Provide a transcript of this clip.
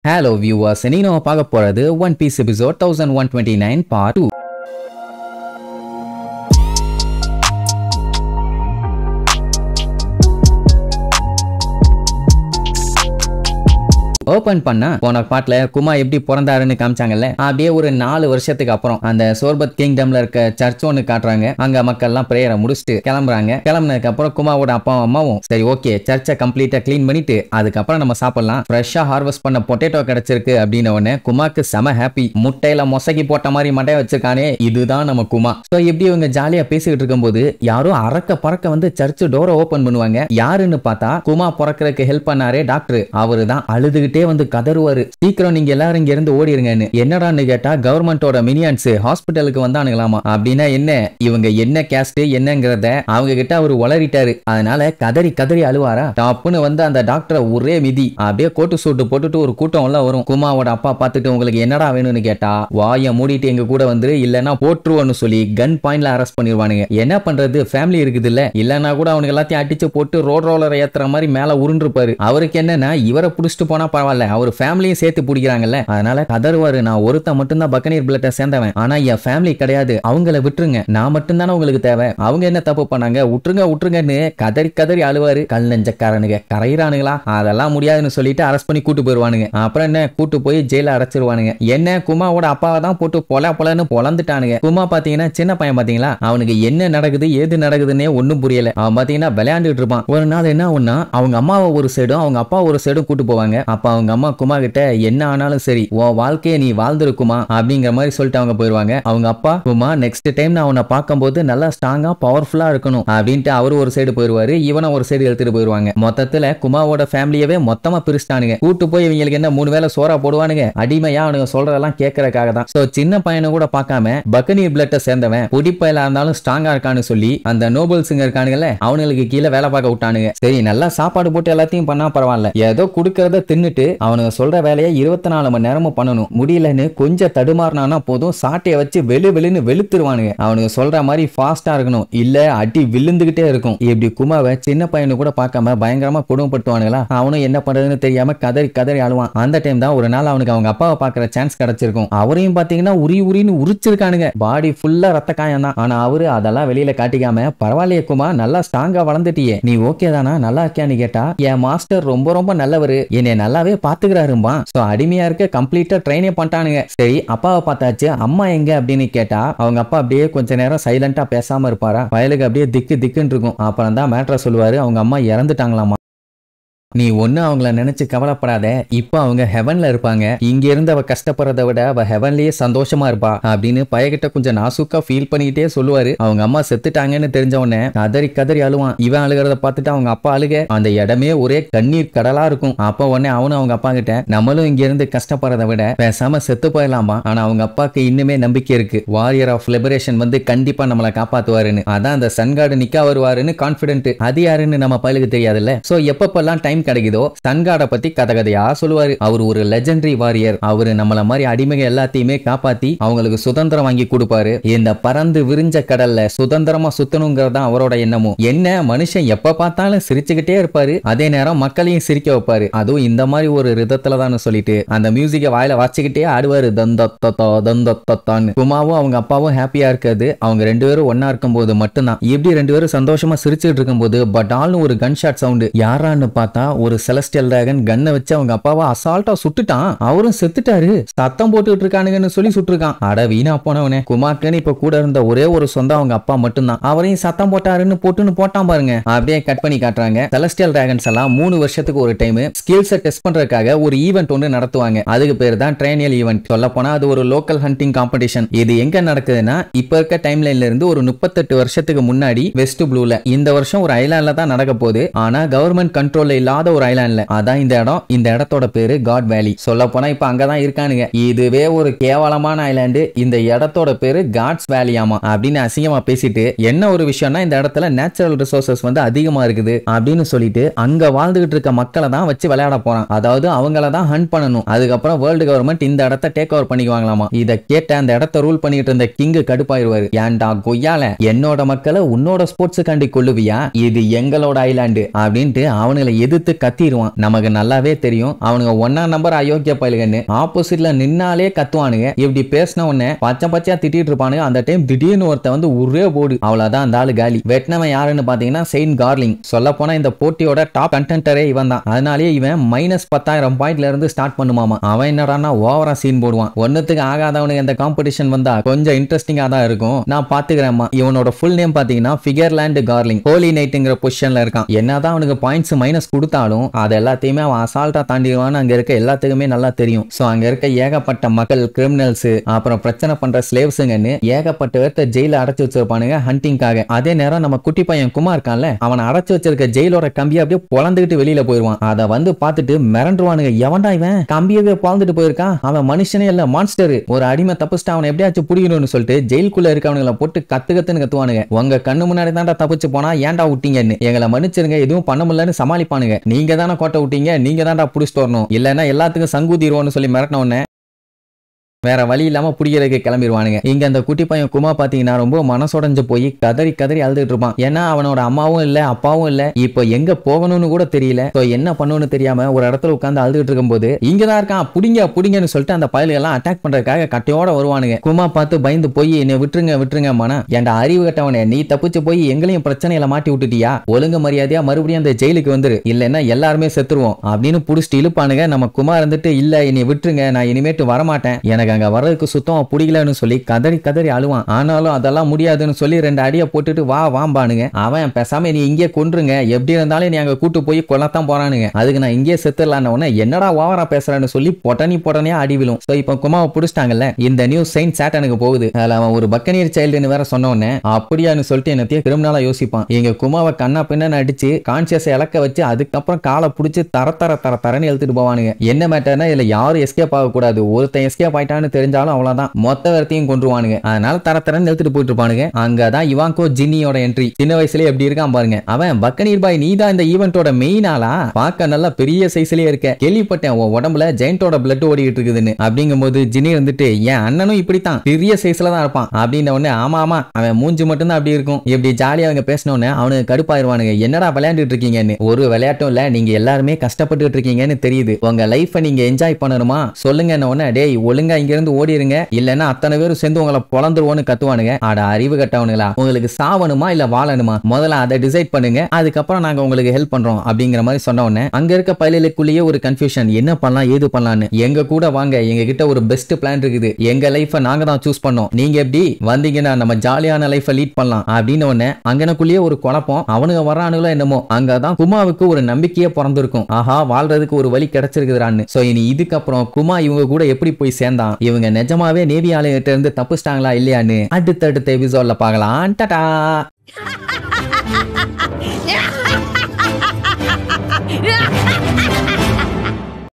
Hello viewers, இன்னைக்கு நம்ம பார்க்க போறது One Piece episode 1129 part 2. Open பண்ணா போன பாட்டுல குமா எப்படி பிறந்தாருன்னு காமிச்சாங்கல்ல, அப்படியே ஒரு 4 வருஷத்துக்கு அப்புறம் அந்த சோர்பத் கிங்டம்ல இருக்க சர்ச் ஒன்னு காட்டுறாங்க. அங்க மக்கள் எல்லாம் பிரேயரை முடிச்சுட்டு கிளம்புறாங்க. கிளம்புனதுக்கு அப்புறம் குமாவோட அப்பாவும் அம்மாவும் சரி ஓகே சர்ச்சை கம்ப்ளீட்டா கிளீன் பண்ணிட்டு அதுக்கப்புறம் நம்ம சாப்பிடலாம், ஃப்ரெஷ்ஷா ஹார்வெஸ்ட் பண்ண பொட்டேட்டோ கிடைச்சிருக்கு அப்படின்னு உடனே குமாக்கு செம ஹாப்பி. முட்டையில மொசக்கி போட்ட மாதிரி மட்டையை வச்சிருக்கானே, இதுதான் நம்ம குமா. சோ இப்படி இவங்க ஜாலியா பேசிக்கிட்டு இருக்கும்போது யாரும் அறக்க பறக்க வந்து சர்ச் டோரை ஓபன் பண்ணுவாங்க. யாருன்னு பார்த்தா குமா பிறக்கிறதுக்கு ஹெல்ப் பண்ணாரே டாக்டர், அவரு தான் அழுதுகிட்டே வந்து கதறுவாரு, சீக்கிரம் நீங்க எல்லாரும் இங்க இருந்து ஓடிருங்கன்னு. என்னடான்னு கேட்டா கவர்மெண்டோட மினியன்ஸ் ஹாஸ்பிட்டலுக்கு வந்தானுங்களாமா. அப்படின்னா என்ன, இவங்க என்ன கேஸ்ட் என்னங்கறத அவங்க கிட்ட அவரு உளறிட்டாரு. அதனால கதறி கதறி அழுவாரா. டாப்னு வந்து அந்த டாக்டரை ஒரே மிதி, அப்படியே கோட்டு சூட்டு போட்டுட்டு ஒரு கூட்டம் எல்லாம் வரும். குமாவோட அப்பா பார்த்துட்டு உங்களுக்கு என்னடா வேணும்னு கேட்டா வாய மூடிட்டு எங்க கூட வந்து இல்லன்னா போட்டுருவோன்னு சொல்லி கன் பாயிண்ட்ல அரெஸ்ட் பண்ணிடுவானுங்க. என்ன பண்றது, ஃபேமிலி இருக்குது இல்ல, இல்லன்னா கூட அவனுக்கு எல்லாத்தையும் அடிச்சு போட்டு ரோட் ரோலர் ஏத்துற மாதிரி மேல உருண்டிருப்பாரு. அவருக்கு என்னன்னா இவரை புடிச்சிட்டு போனா பரவாயில்ல, அவர் ஃபேமிலியும் சேர்த்து பிடிக்கிறாங்கல்ல, அதனால கதறுவாரு, நான் ஒருத்த மட்டும் தான் பக்கனீர் பிளட்டை சேர்ந்தவன், ஆனா என் ஃபேமிலி கிடையாது, அவங்கள விட்டுருங்க, நான் மட்டும் தானே உங்களுக்கு தேவை, அவங்க என்ன தப்பு பண்ணாங்க, விட்டுருங்க விட்டுருங்கன்னு கதறி கதறி அழுவாரு. கல் நெஞ்சக்காரனுங்க கரையிறானுங்களா, அதெல்லாம் முடியாதுன்னு சொல்லிட்டு அரெஸ்ட் பண்ணி கூட்டு போயிருவானுங்க. அப்புறம் என்ன கூட்டு போய் ஜெயில அடைச்சிருவானுங்க. என்ன குமாவோட அப்பாவை தான் போட்டு பொலன்னு பொலந்துட்டானுங்க. குமா பாத்தீங்கன்னா சின்ன பையன் பாத்தீங்களா, அவனுக்கு என்ன நடக்குது ஏது நடக்குதுன்னே ஒன்னும் புரியல. அவன் பாத்தீங்கன்னா விளையாண்டுட்டு இருப்பான். ஒரு நாள் என்ன ஒன்னா அவங்க அம்மாவை ஒரு சைடும் அவங்க அப்பா ஒரு சைடும் கூட்டு போவாங்க. அப்ப அவங்க அம்மா குமா கிட்ட என்ன ஆனாலும் சரி உன் வாழ்க்கையை நீ வாழ்ந்துருக்குமா அப்படிங்கிற மாதிரி சொல்லிட்டு அவங்க போயிருவாங்க. அவங்க அப்பா குமா நெக்ஸ்ட் டைம் நான் உன்னை பார்க்கும்போது நல்லா ஸ்ட்ராங்கா பவர்ஃபுல்லா இருக்கணும் அப்படின்ட்டு அவரு ஒரு சைடு போயிருவாரு, இவனை ஒரு சைடு எடுத்துட்டு போயிருவாங்க. மொத்தத்துல குமாவோட ஃபேமிலியவே மொத்தமா பிரிச்சுட்டானுங்க. கூட்டு போய் இவங்களுக்கு என்ன 3 வேளை சோறா போடுவானுங்க, அடிமையா அவனுங்க சொல்றதெல்லாம் கேட்கறதுக்காக தான். சோ சின்ன பையனை கூட பார்க்காம பக்கனீர் பிளட்டை சேர்ந்தவன் புடிப்பையில இருந்தாலும் ஸ்ட்ராங்கா இருக்கான்னு சொல்லி அந்த நோபல்ஸுங்க இருக்கானுங்கல்ல அவனுங்களுக்கு கீழே வேலை பார்க்க விட்டானுங்க. சரி நல்லா சாப்பாடு போட்டு எல்லாத்தையும் பண்ணா பரவாயில்ல, ஏதோ குடுக்கறத தின்னுட்டு அவனுங்க சொல்ற வேலையை 24 மணி நேரமும் பண்ணணும். முடியலன்னு கொஞ்சம் தடுமாறினானா போதும் சாட்டையை வச்சு வெளுன்னு வெளுத்துருவானுங்க. அவனுங்க சொல்ற மாதிரி ஃபாஸ்டா இருக்கணும், இல்ல அடி விழுந்துகிட்டே இருக்கும். இப்படி குமாவை சின்ன பையனு கூட பார்க்காம பயங்கரமா கொடுமைப்படுத்துவானுங்களா. அவனும் என்ன பண்றதுன்னு தெரியாம கதறி கதறி அழுவான். அந்த டைம் தான் ஒரு நாள் அவனுக்கு அவங்க அப்பாவை பாக்குற சான்ஸ் கிடைச்சிருக்கும். அவரையும் பாத்தீங்கன்னா உரின்னு உரிச்சிருக்கானுங்க, பாடி ஃபுல்லா ரத்த காயம் தான். ஆனா அவரு அதெல்லாம் வெளியில காட்டிக்காம பரவாயில்லையே குமா நல்லா ஸ்ட்ராங்கா வளர்ந்துட்டியே, நீ ஓகே தானா நல்லா இருக்கியான்னு கேட்டா என் மாஸ்டர் ரொம்ப நல்லவரு, என்னை நல்லாவே பாத்துக்கிறாரும்பா. சோ அடிமையா இருக்க கம்ப்ளீட்டா ட்ரெயினே பண்ணிட்டானுங்க. சரி அப்பாவை பார்த்தாச்சு, அம்மா எங்க அப்படின்னு கேட்டா அவங்க அப்பா அப்படியே கொஞ்ச நேரம் சைலண்டா பேசாம இருப்பாரா. வயலுக்கு அப்படியே திக்குன்னு இருக்கும். அப்புறம் தான் மேட்டரை சொல்லுவாரு, அவங்க அம்மா இறந்துட்டாங்களாமா. நீ ஒண்ணு அவங்கள நினைச்சு கவலைப்படாத, இப்ப அவங்க ஹெவன்ல இருப்பாங்க, இங்க இருந்து அவ கஷ்டப்படுறத விட அவ ஹெவன்லயே சந்தோஷமா இருப்பா அப்படின்னு பையகிட்ட கொஞ்சம் நாசுக்கா ஃபீல் பண்ணிக்கிட்டே சொல்லுவாரு. அவங்க அம்மா செத்துட்டாங்கன்னு தெரிஞ்ச உடனே கதறி அழுவான். இவன் அழுகிறத பார்த்துட்டு அவங்க அப்பா அழுக அந்த இடமே ஒரே கண்ணீர் கடலா இருக்கும். அப்ப உடனே அவனும் அவங்க அப்பா கிட்ட நம்மளும் இங்க இருந்து கஷ்டப்படுறத விட பேசாம செத்து போயிடலாமா. ஆனா அவங்க அப்பாக்கு இன்னுமே நம்பிக்கை இருக்கு, வாரியர் ஆஃப் லிபரேஷன் வந்து கண்டிப்பா நம்மளை காப்பாத்துவாருன்னு, அதான் அந்த சன்கார்டு நிக்க வருவாருன்னு கான்பிடென்ட். அது யாருன்னு நம்ம பையலுக்கு தெரியாதுல்ல. சோ எப்பப்பெல்லாம் டைம் கிடைக்குதோ சன்கார்டை பத்தி கதையா சொல்லுவாரு. அவர் ஒரு லெஜெண்டரி வாரியர், அவரு நம்மள மாதிரி அடிமைகள் எல்லாத்தையுமே காப்பாத்தி அவங்களுக்கு சுதந்திரம் வாங்கி கொடுப்பாரு. இந்த பறந்து விரிஞ்ச கடல்ல சுதந்திரமா சுத்தணுங்கிறதா அவரோட எண்ணமும். என்ன மனுஷன் எப்ப பார்த்தாலும் சிரிச்சுக்கிட்டே இருப்பாரு, அதே நேரம் மக்களையும் சிரிக்க வைப்பாரு, அதுவும் இந்த மாதிரி ஒரு ரிதத்துலதான் சொல்லிட்டு அந்த மியூசிக்கை வாயில வாச்சிக்கிட்டே ஆடுவாரு தந்தொத்தான்னு. குமாவும் அவங்க அப்பாவும் ஹாப்பியா இருக்காது, அவங்க 2 பேரும் ஒன்னா இருக்கும் போது மட்டும்தான். இப்படி 2 பேரும் சந்தோஷமா சிரிச்சுட்டு இருக்கும் போது பட்டால்னு ஒரு கன் ஷாட் சவுண்ட். யாரான்னு பார்த்தா ஒரு செலஸ்டியல் டிராகன் கன்னை வச்சு அவங்க அப்பாவை அசால்ட்டா சுட்டுட்டான். அவரும் செத்துட்டாரு, சத்தம் போட்டுட்டு இருக்கானுங்கன்னு சொல்லி சுட்டுருக்கான். அட வீணா போனவனே. குமாக்குன்னு இப்ப கூட இருந்த ஒரே ஒரு சொந்தம் அவங்க அப்பா மட்டும்தான், அவரையும் சத்தம் போட்டாருன்னு போட்டான் பாருங்க. அப்படியே கட் பண்ணி காட்டுறாங்க. செலஸ்டியல் டிராகன்ஸ் எல்லாம் 3 வருஷத்துக்கு ஒரு டைம் ஸ்கில்ஸை டெஸ்ட் பண்றதுக்காக ஒரு ஈவென்ட் ஒன்று நடத்துவாங்க. அதுக்கு பேர் தான் ட்ரைனியல் ஈவென்ட். சொல்ல போனா அது ஒரு லோக்கல் ஹண்டிங் காம்படிஷன். இது எங்க நடக்குதுன்னா இப்ப இருக்க டைம் லைன்ல இருந்து ஒரு 38 வருஷத்துக்கு முன்னாடி வெஸ்ட் ப்ளூல. இந்த வருஷம் ஒரு ஐலாண்ட்ல தான் நடக்க போகுது, ஆனா கவர்மெண்ட் கண்ட்ரோல்ல இல்லாத ஒரு ஐலாண்ட்ல. அதான் இந்த இடம். இந்த இடத்தோட பேரு காட் வேலி. சொல்ல போனா இப்ப அங்கதான் இருக்கானுங்க. இதுவே ஒரு கேவலமான ஐலாண்டு, இந்த இடத்தோட பேரு காட்ஸ் வேலியாமா அப்படின்னு அசிங்கமா பேசிட்டு என்ன ஒரு விஷயம்னா இந்த இடத்துல நேச்சுரல் ரிசோர்சஸ் வந்து அதிகமா இருக்குது அப்படின்னு சொல்லிட்டு அங்க வாழ்ந்துகிட்டு இருக்க மக்களை தான் வச்சு விளையாட போறான். அதாவது அவங்கள தான் ஹண்ட் பண்ணணும். அதுக்கப்புறம் வேர்ல்டு கவர்மெண்ட் இந்த இடத்தை டேக் ஓவர் பண்ணிக்குவாங்களாமா. இத கேட்ட அந்த இடத்தை ரூல் பண்ணிட்டு இருந்த கிங் கடுப்பாயிருவாரு. ஏன்டா கொய்யால என்னோட மக்களை உன்னோட ஸ்போர்ட்ஸுக்காண்டி கொள்ளுவியா, இது எங்களோட ஐலாண்டு அப்படின்ட்டு அவனுங்களை எதிர்த்து எடுத்து கத்திடுவான். நமக்கு நல்லாவே தெரியும் அவனுங்க 1ஆம் நம்பர் அயோக்கிய பயலுகன்னு. ஆப்போசிட்ல நின்னாலே கத்துவானுங்க. இப்படி பேசின உடனே பச்சை பச்சையா திட்டிட்டு இருப்பானுங்க. அந்த டைம் திடீர்னு ஒருத்த வந்து ஒரே போடு, அவ்வளவுதான் அந்த ஆளு காலி. வெட்னவன் யாருன்னு பாத்தீங்கன்னா செயின்ட் கார்லிங். சொல்ல போனா இந்த போட்டியோட டாப் கண்டென்டரே இவன் தான். அதனாலேயே இவன் -10,000 பாயிண்ட்ல இருந்து ஸ்டார்ட் பண்ணுமாமா. அவன் என்னடான்னா ஓவரா சீன் போடுவான். ஒன்னுத்துக்கு ஆகாதவனுக்கு இந்த காம்படிஷன் வந்தா கொஞ்சம் இன்ட்ரெஸ்டிங்கா தான் இருக்கும். நான் பாத்துக்கிறேன்மா. இவனோட ஃபுல் நேம் பாத்தீங்கன்னா ஃபிகர்லேண்ட் கார்லிங். ஹோலி நைட்ங்கிற பொசிஷன்ல இருக்கான். என்னதான் அவனுக்கு பாயிண்ட்ஸ் மைனஸ் கொடுத்தாலும் அது எல்லாத்தையுமே அவன் அசால்ட்டா தாண்டிடுவான்னு அங்க இருக்க எல்லாத்துக்குமே நல்லா தெரியும். சோ அங்க இருக்க ஏகப்பட்ட மக்கள், கிரிமினல்ஸ், அப்புறம் பிரச்சனை பண்ற ஸ்லேவ்ஸுங்கன்னு ஏகப்பட்ட பேர்த்த ஜெயில அடைச்சு வச்சிருப்பானுங்க ஹண்டிங்காக. அதே நேரம் நம்ம குட்டி பையன் குமார் இருக்கான்ல, அவன் அடைச்சு வச்சிருக்க ஜெயிலோட கம்பியை அப்படியே பொழந்துகிட்டு வெளியில போயிருவான். அதை வந்து பார்த்துட்டு மிரண்டுருவானுங்க. எவன்டா இவன் கம்பியவே பொழந்துட்டு போயிருக்கான், அவன் மனுஷனே இல்ல மான்ஸ்டர், ஒரு அடிமை தப்பிச்சுட்டு அவனை எப்படியாச்சும் பிடிக்கணும்னு சொல்லிட்டு ஜெயிலுக்குள்ள இருக்கவனுங்களை போட்டு கத்து கத்துன்னு கத்துவானுங்க. உங்க கண்ணு முன்னாடி தான்டா தப்பிச்சு போனா ஏன்டா விட்டீங்கன்னு, எங்களை மன்னிச்சிருங்க எதுவும் பண்ண முடியலன்னு சமாளிப்பானுங்க. நீங்க தானே கோட்டை விட்டீங்க, நீங்க தான்டா புடிச்சிட்டு வரணும், இல்லன்னா எல்லாத்துக்கும் சங்கூதிருவோம்னு சொல்லி மிரட்டின உடனே வேற வழி இல்லாம புடிக்கிறதுக்கு கிளம்பிடுவானுங்க. இங்க அந்த குட்டி பையன் குமா பாத்தீங்கன்னா ரொம்ப மனசுடைஞ்சு போய் கதறி கதறி அழுதுட்டு இருப்பான். ஏன்னா அவனோட அம்மாவும் இல்ல, அப்பாவும் இல்ல, இப்போ எங்க போகணும்னு கூட தெரியல. என்ன பண்ணணும்னு தெரியாம ஒரு இடத்துல உட்கார்ந்து அழுதுட்டு இருக்கும்போது இங்கதான் இருக்கான், புடிங்க புடிங்கன்னு சொல்லிட்டு அந்த பயல்கள் எல்லாம் அட்டாக் பண்றதுக்காக கட்டையோட வருவானுங்க. குமா பார்த்து பயந்து போய் என்ன விட்டுருங்க விட்டுருங்க மனா, ஏன்டா அறிவு கட்டவனே, நீ தப்பிச்சு போய் எங்களையும் பிரச்சனையில மாட்டி விட்டுட்டியா, ஒழுங்கு மரியாதையா மறுபடியும் அந்த ஜெயிலுக்கு வந்துரு, இல்லன்னா எல்லாருமே செத்துருவோம் அப்படின்னு புடிச்சிட்டு இழுப்பானுங்க. நம்ம குமார் வந்துட்டு இல்ல என்னை விட்டுருங்க, நான் இனிமேட்டு வரமாட்டேன், எனக்கு அங்க வர்றதுக்கு சுத்தம் பிடிக்கலன்னு சொல்லி கதறி கதறி அழுவான். ஆனாலும் அதெல்லாம் முடியாதுன்னு சொல்லி 2 அடியை போட்டுட்டு வா வாம்பானுங்க. அவன் பேசாம நீ இங்கே கொன்றுங்க, எப்படி இருந்தாலும் நீ அங்க கூட்டு போய் கொல்லத்தான் போறானுங்க, அதுக்கு நான் இங்கே செத்துடலான்னு என்னடா ஓவரா பேசுறேன்னு சொல்லி பொட்டனே அடி விழும். இப்ப குமாவை புடிச்சிட்டாங்கல்ல, இந்த நியூஸ் செயின்ட் சாட்டனுக்கு போகுது. அதுல அவன் ஒரு பக்கனியர் சைல்டுன்னு வேற சொன்னோன்னே அப்படியான்னு சொல்லிட்டு என்னத்தையும் கிரிமினலா யோசிப்பான். எங்க குமாவை கண்ணா பின்னு அடிச்சு கான்சியஸ் இலக்க வச்சு அதுக்கப்புறம் காலை பிடிச்சி தரன்னு எழுத்துட்டு போவானுங்க. என்ன மேட்டர்னா இதுல யாரும் எஸ்கேப் ஆக கூடாது, ஒருத்தன் எஸ்கேப் ஆயிட்டான்னு தெரிஞ்சாலும் அவ்வளவுதான், மொத்த வரத்தையும் கொன்றுவானுங்க. அதனால தரன்னு எழுத்துட்டு போயிட்டு இருப்பானுங்க. அங்கதான் இவாங்கோ ஜின்னியோட என்ட்ரி. சின்ன வயசுலயே எப்படி இருக்கான் பாருங்க. அவன் பக்கனீர் பாய், நீ தான் இந்த ஈவென்ட்டோட மெயின் ஆளா, பார்க்க நல்லா பெரிய சைஸ்லயே இருக்க, கேள்விப்பட்டேன் உன் உடம்புல ஜெயண்டோட பிளட் ஓடிட்டு இருக்குதுன்னு. அப்படிங்கும்போது ஜின்னி வந்துட்டு என் அண்ணனும் இப்படித்தான் பெரிய சைஸ்ல தான் இருப்பான் அப்படின்ன உடனே ஆமா ஆமா அவன் மூஞ்சி மட்டும் தான் அப்படி இருக்கும். இப்படி ஜாலியா அவங்க பேசின உடனே அவனுக்கு கடுப்பாயிருவானுங்க. என்னடா விளையாண்டுட்டு இருக்கீங்கன்னு. ஒரு விளையாட்டும் இல்ல, நீங்க எல்லாருமே கஷ்டப்பட்டு இருக்கீங்கன்னு தெரியுது, உங்க லைஃபை நீங்க என்ஜாய் பண்ணணுமா சொல்லுங்க. டேய் ஒழுங்கா இங்க இருந்து ஓடிருங்க, இல்லன்னா அத்தனை பேரும் சேர்ந்து உங்களை பொழந்துருவோன்னு கத்துவானுங்க. அட அறிவு கட்டவனுங்களா, உங்களுக்கு சாவணுமா இல்ல வாழணுமா, முதல்ல அதை டிசைட் பண்ணுங்க, அதுக்கப்புறம் நாங்க உங்களுக்கு ஹெல்ப் பண்றோம் அப்படிங்கிற மாதிரி சொன்ன உடனே அங்க இருக்க பயிலுக்குள்ளேயே ஒரு கன்ஃபியூஷன், என்ன பண்ணலாம் ஏது பண்ணலான்னு. எங்க கூட வாங்க, எங்க கிட்ட ஒரு பெஸ்ட் பிளான் இருக்குது, எங்க லைஃபை நாங்க தான் சூஸ் பண்ணோம், நீங்க எப்படி வந்தீங்கன்னா நம்ம ஜாலியான லைஃபை லீட் பண்ணலாம் அப்படின்னு உடனே அங்கனக்குள்ளேயே ஒரு குழப்பம். அவனுங்க வர்றானுங்களோ என்னமோ, அங்கதான் குமாவுக்கு ஒரு நம்பிக்கையே பிறந்திருக்கும். ஆஹா வாழ்றதுக்கு ஒரு வழி கிடைச்சிருக்குறான்னு. சோ இனி இதுக்கப்புறம் குமா இவங்க கூட எப்படி போய் சேர்ந்தான், இவங்க நிஜமாவே நேவி ஆளுகிட்ட இருந்து தப்பிச்சிட்டாங்களா இல்லையான்னு அடுத்தடுத்த எபிசோட்ல பார்க்கலாம். டாடா.